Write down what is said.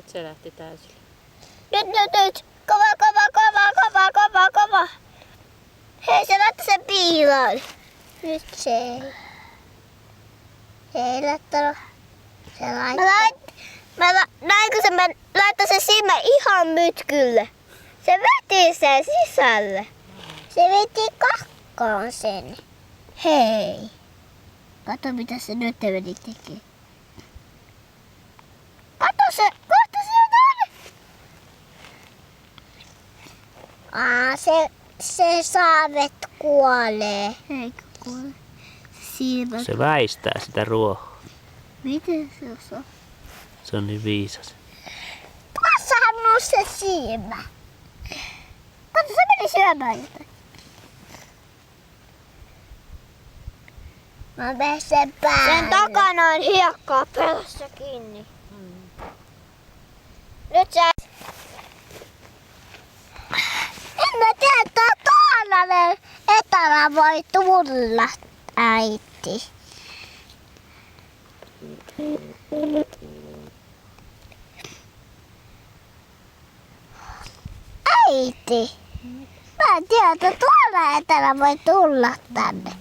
Nyt se lähti täysillä. Nyt. Kova. Hei, se laittoi sen piiloon. Nyt se ei laittanut. Se laittoi. Näin kun se laittoi sen sinne ihan mytkylle. Se veti sen sisälle. Se veti kakkaan sen. Hei. Kato mitä se nyt meni tekee. Kato se, kohta sieltä on. Se saavet kuolee. Eikö kuole? Silmät. Se väistää sitä ruohoa. Miten se on? Se on niin viisas. Tuossahan on se silmä. Kato, se meni syömään jotain. Mä menen sen päälle. Sen takana on hiekkaa perässä kiinni. Nyt sä... En mä tiedä, että tuollainen etänä voi tulla, äiti. Äiti, mä en tiedä, että tuolla etänä voi tulla tänne.